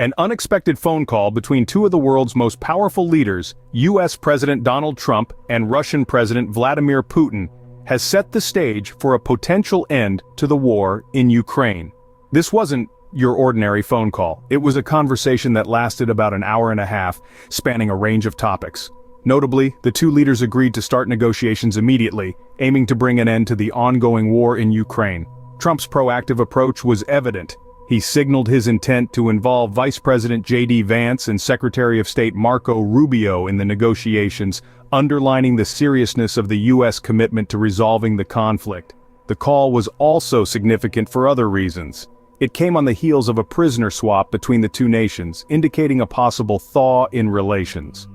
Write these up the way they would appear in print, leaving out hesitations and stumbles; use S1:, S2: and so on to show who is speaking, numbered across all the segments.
S1: An unexpected phone call between two of the world's most powerful leaders, US President Donald Trump and Russian President Vladimir Putin, has set the stage for a potential end to the war in Ukraine. This wasn't your ordinary phone call. It was a conversation that lasted about an hour and a half, spanning a range of topics. Notably, the two leaders agreed to start negotiations immediately, aiming to bring an end to the ongoing war in Ukraine. Trump's proactive approach was evident. He signaled his intent to involve Vice President J.D. Vance and Secretary of State Marco Rubio in the negotiations, underlining the seriousness of the U.S. commitment to resolving the conflict. The call was also significant for other reasons. It came on the heels of a prisoner swap between the two nations, indicating a possible thaw in relations.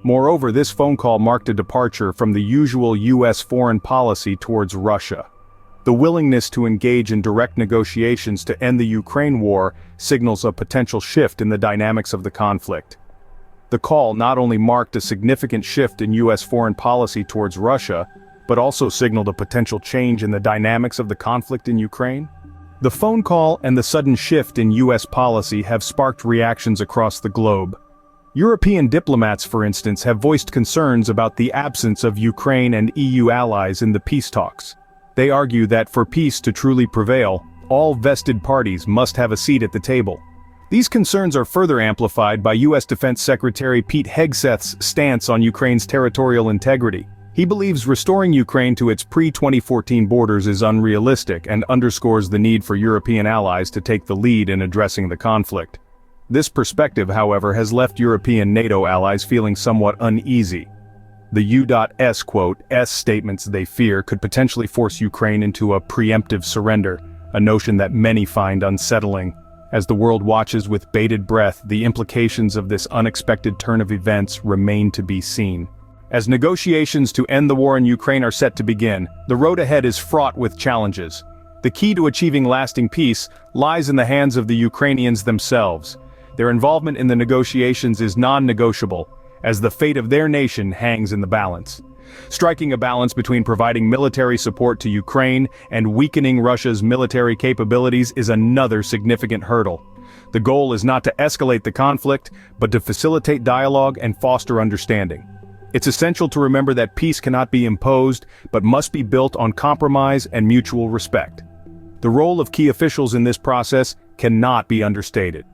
S1: Moreover, this phone call marked a departure from the usual U.S. foreign policy towards Russia. The willingness to engage in direct negotiations to end the Ukraine war signals a potential shift in the dynamics of the conflict. The call not only marked a significant shift in U.S. foreign policy towards Russia, but also signaled a potential change in the dynamics of the conflict in Ukraine. The phone call and the sudden shift in U.S. policy have sparked reactions across the globe. European diplomats, for instance, have voiced concerns about the absence of Ukraine and EU allies in the peace talks. They argue that for peace to truly prevail, all vested parties must have a seat at the table. These concerns are further amplified by U.S. Defense Secretary Pete Hegseth's stance on Ukraine's territorial integrity. He believes restoring Ukraine to its pre-2014 borders is unrealistic and underscores the need for European allies to take the lead in addressing the conflict. This perspective, however, has left European NATO allies feeling somewhat uneasy. The U.S. statements they fear could potentially force Ukraine into a preemptive surrender, a notion that many find unsettling. As the world watches with bated breath, the implications of this unexpected turn of events remain to be seen. As negotiations to end the war in Ukraine are set to begin, the road ahead is fraught with challenges. The key to achieving lasting peace lies in the hands of the Ukrainians themselves. Their involvement in the negotiations is non-negotiable, as the fate of their nation hangs in the balance. Striking a balance between providing military support to Ukraine and weakening Russia's military capabilities is another significant hurdle. The goal is not to escalate the conflict, but to facilitate dialogue and foster understanding. It's essential to remember that peace cannot be imposed, but must be built on compromise and mutual respect. The role of key officials in this process cannot be understated.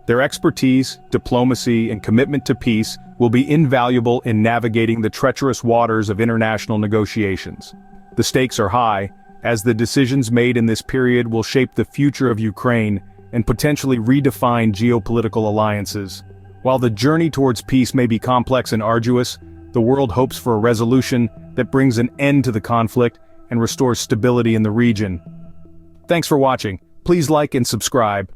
S1: Their expertise, diplomacy, and commitment to peace will be invaluable in navigating the treacherous waters of international negotiations. The stakes are high, as the decisions made in this period will shape the future of Ukraine and potentially redefine geopolitical alliances. While the journey towards peace may be complex and arduous, the world hopes for a resolution that brings an end to the conflict and restores stability in the region. Thanks for watching. Please like and subscribe.